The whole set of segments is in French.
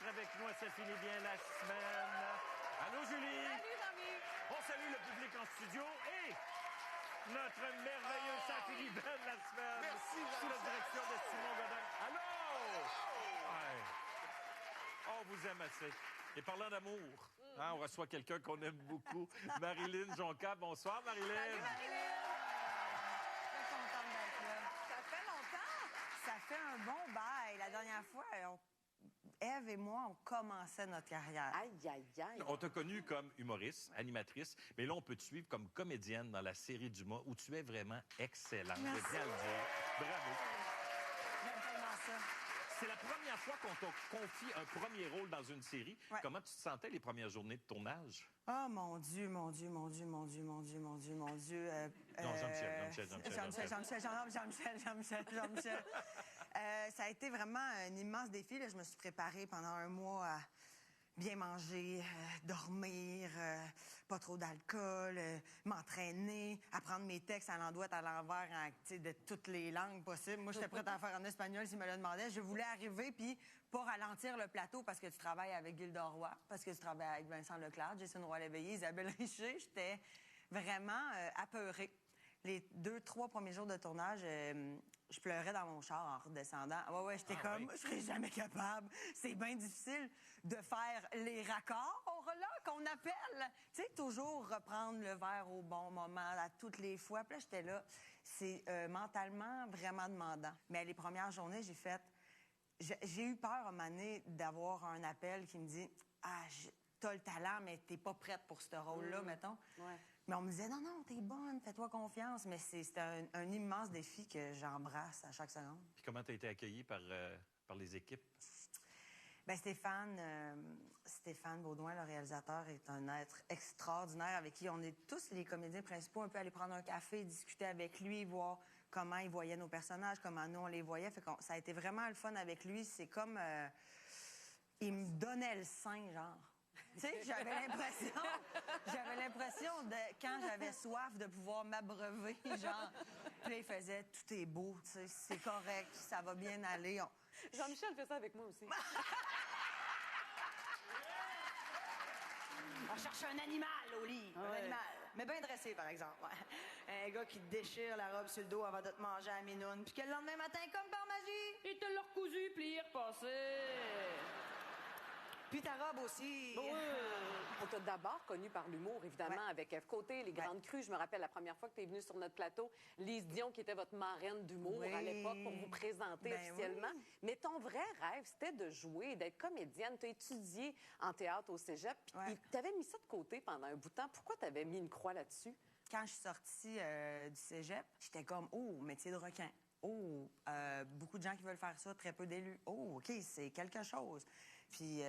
d'être avec nous. Ça finit bien la semaine. Allô, Julie? Salut, David! On salue le public en studio et notre merveilleux ça finit bien la semaine. Merci, sous la direction de Simon Godin. Allô? Ouais. On vous aime assez. Et parlant d'amour, hein, on reçoit quelqu'un qu'on aime beaucoup, Marilyn Jonca. Bonsoir, Marilyn. Salut, Marilyn! Très contente d'être là. Ça fait longtemps! Ça fait un bon bail. La dernière fois, Ève et moi, on commençait notre carrière. Aïe, aïe, aïe. On t'a connue comme humoriste, animatrice, mais là, on peut te suivre comme comédienne dans la série du mois où tu es vraiment excellente. Merci. Je tiens à le dire. Bravo. J'aime tellement ça. C'est la première fois qu'on t'a confié un premier rôle dans une série. Ouais. Comment tu te sentais les premières journées de tournage? Oh mon Dieu, mon Dieu, mon Dieu, mon Dieu, mon Dieu, mon Dieu, mon Dieu. Non, Jean-Michel. Ça a été vraiment un immense défi. Là. Je me suis préparée pendant un mois à bien manger, dormir, pas trop d'alcool, m'entraîner, apprendre mes textes à l'endroit, à l'envers, de toutes les langues possibles. Moi, j'étais prête à faire en espagnol s'il me le demandait. Je voulais arriver puis pas ralentir le plateau parce que tu travailles avec Gilda Roy, parce que tu travailles avec Vincent Leclerc, Jason Roy-Léveillé, Isabelle Richer. J'étais vraiment apeurée. Les 2-3 premiers jours de tournage, je pleurais dans mon char en redescendant. Ouais, j'étais comme, je serais jamais capable. C'est bien difficile de faire les raccords, là, qu'on appelle. Tu sais, toujours reprendre le verre au bon moment, à toutes les fois. Puis là, j'étais là. C'est mentalement vraiment demandant. Mais les premières journées, j'ai eu peur, à un moment donné, d'avoir un appel qui me dit, t'as le talent, mais t'es pas prête pour ce rôle-là, mettons. Ouais. Mais on me disait, non, t'es bonne, fais-toi confiance. Mais c'est un immense défi que j'embrasse à chaque seconde. Puis comment tu as été accueillie par les équipes? Bien, Stéphane Baudouin, le réalisateur, est un être extraordinaire avec qui on est tous les comédiens principaux un peu aller prendre un café, discuter avec lui, voir comment il voyait nos personnages, comment nous, on les voyait. Fait que ça a été vraiment le fun avec lui. C'est comme... il me donnait le sein, genre. Tu sais, j'avais l'impression de, quand j'avais soif, de pouvoir m'abreuver, genre. Puis là, il faisait, tout est beau, tu sais, c'est correct, ça va bien aller. Jean-Michel fait ça avec moi aussi. On cherche un animal au lit. Ah Un ouais. animal. Mais bien dressé, par exemple. Un gars qui te déchire la robe sur le dos avant de te manger à minoune, puis que le lendemain matin, comme par magie, Il te l'a recousu, plié, repassé. puis ta robe aussi. On t'a d'abord connu par l'humour, évidemment, Ouais. avec Ève Côté, Les Grandes Crues. Je me rappelle la première fois que tu es venue sur notre plateau, Lise Dion, qui était votre marraine d'humour Oui. à l'époque, pour vous présenter Ben officiellement. oui. Mais ton vrai rêve, c'était de jouer, d'être comédienne. Tu as étudié en théâtre au cégep, puis Ouais. tu avais mis ça de côté pendant un bout de temps. Pourquoi tu avais mis une croix là-dessus? Quand je suis sortie du cégep, j'étais comme, métier de requin. Beaucoup de gens qui veulent faire ça, très peu d'élus. OK, c'est quelque chose. Puis,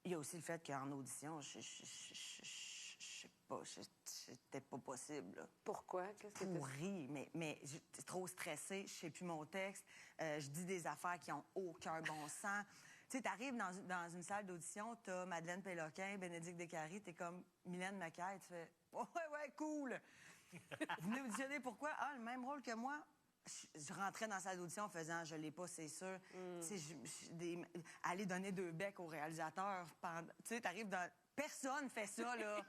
il y a aussi le fait qu'en audition, je sais pas, c'était pas possible, là. Pourquoi? Qu'est-ce que Pourri, mais j'étais trop stressée, je sais plus mon texte, je dis des affaires qui ont aucun bon sens. Tu sais, t'arrives dans une salle d'audition, t'as Madeleine Péloquin, Bénédicte Descaries, t'es comme Mylène Macaire, tu fais « Ouais, cool! » Vous venez auditionner pourquoi? Ah, le même rôle que moi? Je rentrais dans la salle d'audition en faisant « Je l'ai pas, c'est sûr. Tu sais, aller donner 2 becs au réalisateur. Tu sais, t'arrives dans... Personne fait ça, là.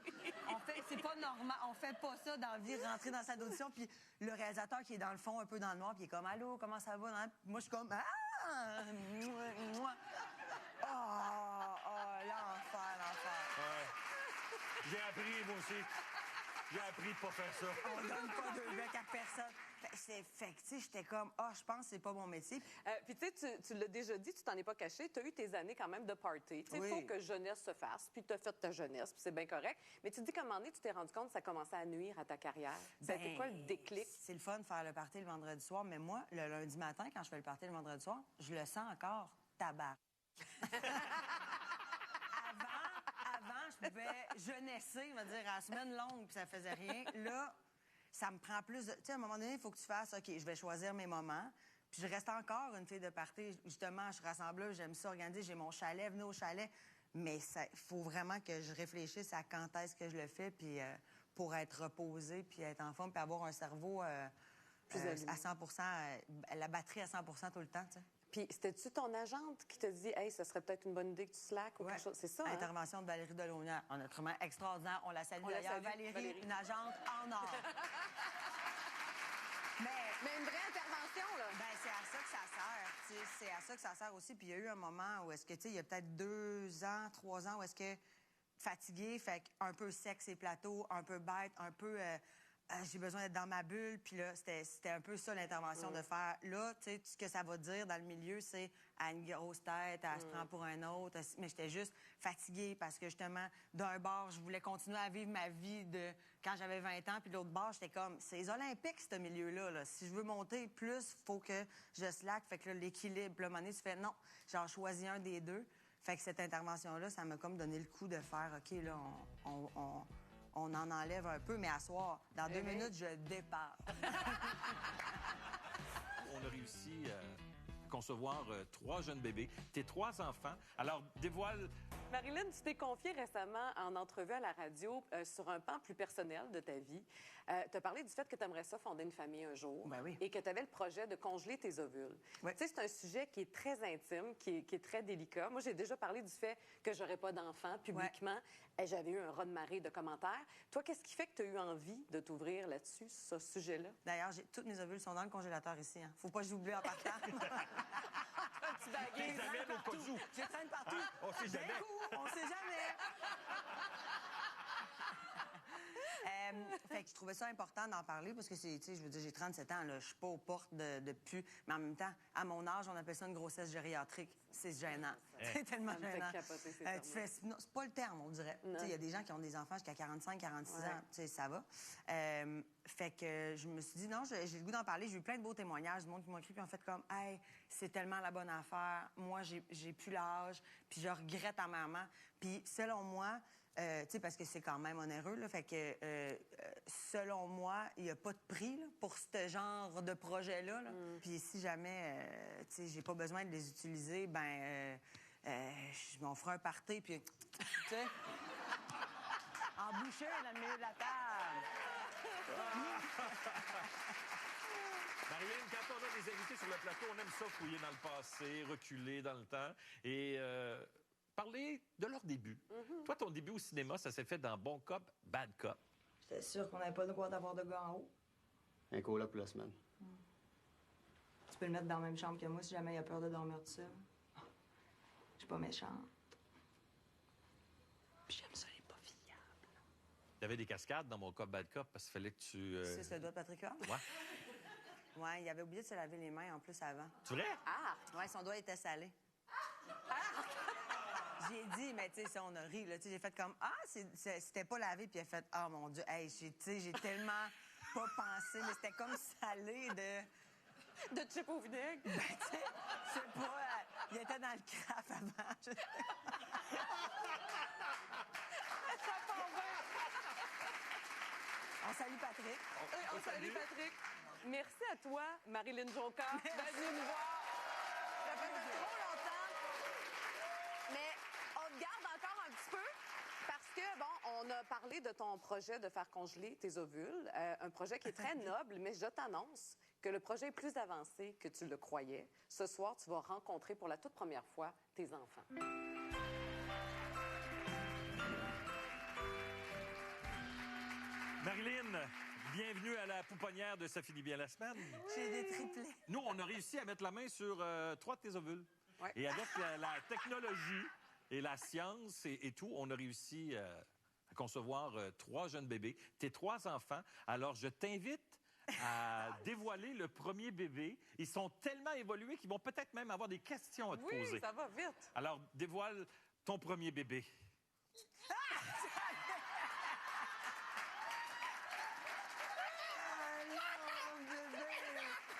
C'est pas normal. On fait pas ça dans la vie, rentrer dans la salle d'audition, puis le réalisateur qui est dans le fond, un peu dans le noir, puis il est comme « Allô, comment ça va? » Moi, je suis comme « Ah! L'enfer. Ouais. J'ai appris, moi aussi. J'ai appris de pas faire ça. On donne pas 2 becs à personne. Fait que, tu sais, j'étais comme, je pense que c'est pas mon métier. Puis, tu sais, tu l'as déjà dit, tu t'en es pas caché. Tu as eu tes années quand même de party. Tu sais, il Oui. faut que jeunesse se fasse. Puis, tu as fait ta jeunesse, puis c'est bien correct. Mais tu te dis qu'à un moment donné, tu t'es rendu compte que ça commençait à nuire à ta carrière. Ça a été quoi le déclic? C'est le fun de faire le party le vendredi soir, mais moi, le lundi matin, quand je fais le party le vendredi soir, je le sens encore tabac. Avant, je pouvais jeunesser, on va dire, à la semaine longue, puis ça faisait rien. Là, ça me prend plus de... Tu sais, à un moment donné, il faut que tu fasses, OK, je vais choisir mes moments. Puis je reste encore une fille de party. Justement, je suis rassembleuse, j'aime ça organiser, j'ai mon chalet, venez au chalet. Mais il faut vraiment que je réfléchisse à quand est-ce que je le fais, puis pour être reposée, puis être en forme, puis avoir un cerveau à 100 la batterie à 100 tout le temps, tu sais. Puis, c'était-tu ton agente qui te dit, hey, ce serait peut-être une bonne idée que tu slack ou Ouais. quelque chose? C'est ça, hein? Intervention de Valérie Delaunière. Un être humain extraordinaire. On la salue On la d'ailleurs. salue, Valérie, une agente en or. Mais une vraie intervention, là. Ben, c'est à ça que ça sert. Tu sais, c'est à ça que ça sert aussi. Puis il y a eu un moment où est-ce que, tu sais, il y a peut-être 2 ans, 3 ans, où est-ce que fatiguée, fait un peu sec ces plateaux, un peu bête, un peu j'ai besoin d'être dans ma bulle. Puis là, c'était un peu ça l'intervention de faire. Là, tu sais, ce que ça va dire dans le milieu, c'est à une grosse tête, elle se prend pour un autre. Mais j'étais juste fatiguée parce que justement, d'un bord, je voulais continuer à vivre ma vie de quand j'avais 20 ans, puis de l'autre bord, j'étais comme, c'est les Olympiques, ce milieu-là. Là. Si je veux monter plus, il faut que je slack. Fait que là, l'équilibre, là, à un moment donné, tu fais non, j'en choisis un des deux. Fait que cette intervention-là, ça m'a comme donné le coup de faire, OK, là, on en enlève un peu, mais à soir, dans 2 minutes, je départ. On a réussi à concevoir 3 jeunes bébés, tes 3 enfants. Alors, dévoile... Marilyn, tu t'es confiée récemment en entrevue à la radio sur un pan plus personnel de ta vie. Tu as parlé du fait que tu aimerais ça fonder une famille un jour. Ben oui. Et que tu avais le projet de congeler tes ovules. Oui. Tu sais, c'est un sujet qui est très intime, qui est très délicat. Moi, j'ai déjà parlé du fait que j'aurais pas d'enfant publiquement. Et j'avais eu un raz-de-marée de commentaires. Toi, qu'est-ce qui fait que tu as eu envie de t'ouvrir là-dessus, ce sujet-là? D'ailleurs, toutes mes ovules sont dans le congélateur ici. Hein. Faut pas que j'oublie en partant. Un petit baguette. Les amènes au cas où. Je les traîne partout. Ah, on sait jamais. D'un coup, on sait jamais. Fait que je trouvais ça important d'en parler parce que c'est, tu sais, je veux dire, j'ai 37 ans, là, je suis pas aux portes de plus. Mais en même temps, à mon âge, on appelle ça une grossesse gériatrique. C'est gênant. C'est tellement Ça me fait gênant. capoter, ces Tu fais, non, c'est pas le terme, on dirait. Tu sais, il y a des gens qui ont des enfants jusqu'à 45, 46 ans. Tu sais, ça va. Fait que je me suis dit, non, j'ai le goût d'en parler. J'ai eu plein de beaux témoignages, du monde qui m'ont écrit, puis en fait comme, hey, c'est tellement la bonne affaire. Moi, j'ai plus l'âge, puis je regrette amèrement. Puis selon moi, tu sais, parce que c'est quand même onéreux, là, fait que selon moi, il n'y a pas de prix là, pour ce genre de projet-là. Là. Puis si jamais, tu sais, j'ai pas besoin de les utiliser, ben, je m'en ferai un party, puis, tu sais, en bouchée dans le milieu de la table. Marilyn, quand on a des invités sur le plateau, on aime ça fouiller dans le passé, reculer dans le temps et parler de leur début. Toi, ton début au cinéma, ça s'est fait dans Bon Cop, Bad Cop. J'étais sûre qu'on n'avait pas le droit d'avoir de gars en haut. Un coloc pour la semaine. Tu peux le mettre dans la même chambre que moi si jamais il a peur de dormir tout seul. Je suis pas méchante. Puis j'aime ça, les pas fiables. Il y avait des cascades dans Bon Cop, Bad Cop parce qu'il fallait que tu... C'est ce doigt de Patrick Huard? Ouais. Ouais, il avait oublié de se laver les mains en plus avant. C'est vrai? Ah! Ouais, son doigt était salé. J'ai dit, mais tu sais, ça, on a ri, là. Tu sais, j'ai fait comme, c'était pas lavé, puis il a fait, ah, mon Dieu, hey, tu sais, j'ai tellement pas pensé, mais c'était comme salé de... De chip au vinaigre? Ben, tu sais, je sais pas, il était dans le craft avant. On salue Patrick. On salue Patrick. Merci à toi, Marilyn Jonca, d'être venue nous voir. Ça faisait trop longtemps. Mais on te garde encore un petit peu parce que, bon, on a parlé de ton projet de faire congeler tes ovules, un projet qui est très noble, mais je t'annonce que le projet est plus avancé que tu le croyais. Ce soir, tu vas rencontrer pour la toute première fois tes enfants. Marilyn, bienvenue à la pouponnière de Ça finit bien la semaine. J'ai des triplés. Nous, on a réussi à mettre la main sur 3 de tes ovules. Ouais. Et avec la technologie et la science et tout, on a réussi à concevoir 3 jeunes bébés, tes 3 enfants. Alors, je t'invite à dévoiler le premier bébé. Ils sont tellement évolués qu'ils vont peut-être même avoir des questions à te poser. Oui, ça va vite. Alors, dévoile ton premier bébé.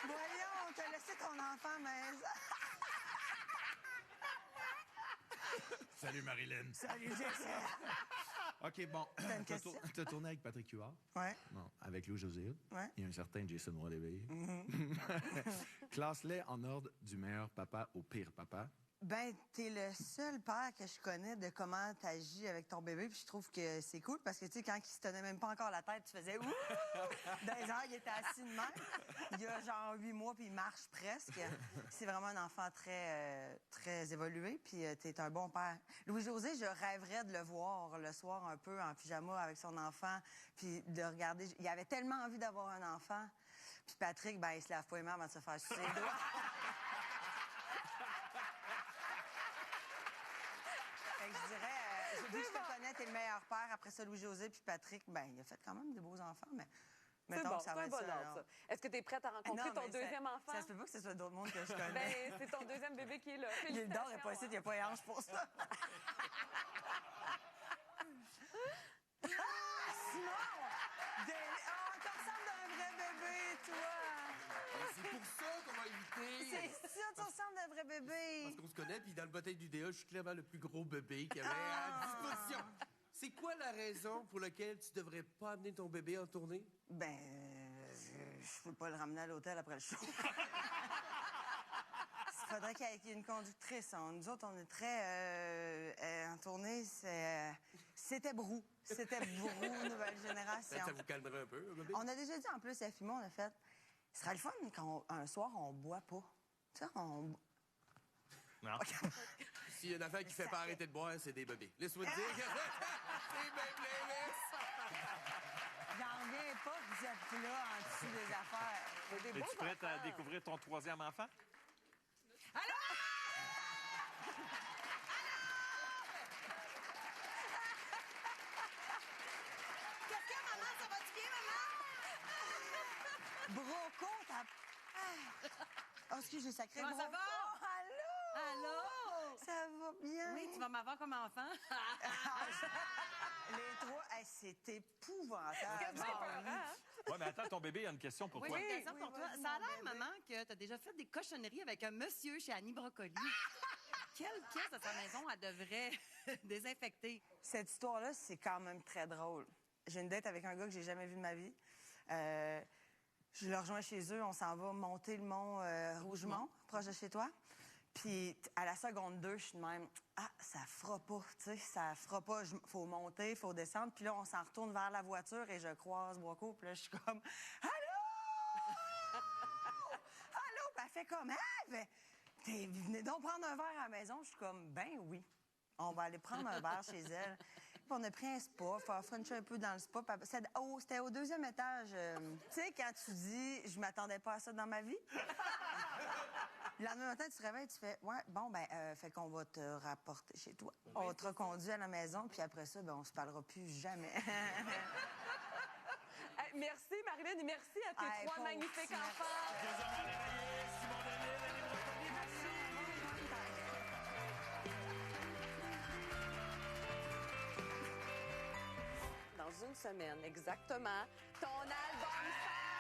Voyons, t'as laissé ton enfant à la maison. Salut Marilyn. Salut, Jessica. OK, bon. une question? T'as tourné avec Patrick Huard? Ouais. Non, avec Louis José. Ouais. Et un certain Jason Roy-Léveillé. Classe-les en ordre du meilleur papa au pire papa. Ben, t'es le seul père que je connais de comment t'agis avec ton bébé, puis je trouve que c'est cool, parce que, tu sais, quand il se tenait même pas encore la tête, tu faisais « Ouh! » Dans les heures, il était assis de même. Il a genre 8 mois, puis il marche presque. C'est vraiment un enfant très évolué, puis t'es un bon père. Louis-José, je rêverais de le voir le soir un peu en pyjama avec son enfant, puis de regarder. Il avait tellement envie d'avoir un enfant. Puis Patrick, ben, il se lave pas les mains avant de se faire sucer les doigts. Fait que je dirais, j'ai dit que je te connais, t'es le meilleur père. Après ça, Louis-José, puis Patrick, ben, il a fait quand même de beaux enfants, mais C'est mettons bon, que ça c'est va un être bon ça. ordre, alors. ça. Est-ce que tu es prête à rencontrer Non, ton mais deuxième enfant? Ça se peut pas que ce soit d'autres mondes que je connais. Ben, c'est ton deuxième bébé qui est là. Gildor n'est pas ici, il n'y a pas les hanches pour ça. Simon! Tu ressembles à un vrai bébé, toi! C'est pour ça qu'on va éviter. C'est ça, tu ressembles à un vrai bébé! Parce qu'on se connaît, puis dans le bouteille du DA, je suis clairement le plus gros bébé qu'il y avait à disposition. C'est quoi la raison pour laquelle tu devrais pas amener ton bébé en tournée? Ben, je peux pas le ramener à l'hôtel après le show. Il faudrait qu'il y ait une conductrice. Nous autres, on est très... en tournée, c'était Brou. C'était Brou, nouvelle génération. Ça vous calmerait un peu, un bébé? On a déjà dit, en plus, à Fimon, on a fait... Ce serait le fun qu'un soir, on boit pas. Tu sais, on... Non. S'il y a une affaire qui fait pas arrêter de boire, c'est des bébés. Laisse-moi te dire que c'est même l'inverse. J'en reviens pas que vous êtes là en dessous des affaires. Es-tu prête à découvrir ton troisième enfant? Qu'est-ce que maman, ça va-tu bien, maman? Broco, t'as... Oh, excuse, j'ai sacré Comment ça Broco. va? Allô? Allô? Ça va bien? Oui, tu vas m'avoir comme enfant. Les trois, hey, c'est épouvantable. C'est peurant, hein? Oui, mais attends, ton bébé a une question pour Oui, toi. j'ai une question Oui, pour toi. vas-y, Ça a mon l'air, bébé. maman, que tu as déjà fait des cochonneries avec un monsieur chez Annie Brocoli. Quelle pièce de sa maison elle devrait désinfecter? Cette histoire-là, c'est quand même très drôle. J'ai une date avec un gars que j'ai jamais vu de ma vie. Je le rejoins chez eux, on s'en va monter le mont Rougemont, proche de chez toi. Puis à la seconde 2, je suis de même, ah, ça fera pas, tu sais, ça fera pas. Faut monter, faut descendre. Puis là, on s'en retourne vers la voiture et je croise Broco. Puis là, je suis comme, allô! Allô! Puis elle fait comme, ah, venez donc prendre un verre à la maison. Je suis comme, ben oui. On va aller prendre un verre chez elle. Puis on a pris un spa, faire frencher un peu dans le spa. C'était au deuxième étage. Tu sais, quand tu dis, je m'attendais pas à ça dans ma vie. Le lendemain matin, tu te réveilles, tu fais, ouais, bon, ben, fait qu'on va te rapporter chez toi. On va te reconduit à la maison, puis après ça, ben, on se parlera plus jamais. Hey, merci, Marilyn, et merci à tes Hey, trois pauvre magnifiques petit enfants. Désormais réveillé, Simon Delisle, Annie Brocoli, merci. Dans une semaine, exactement, ton album sort.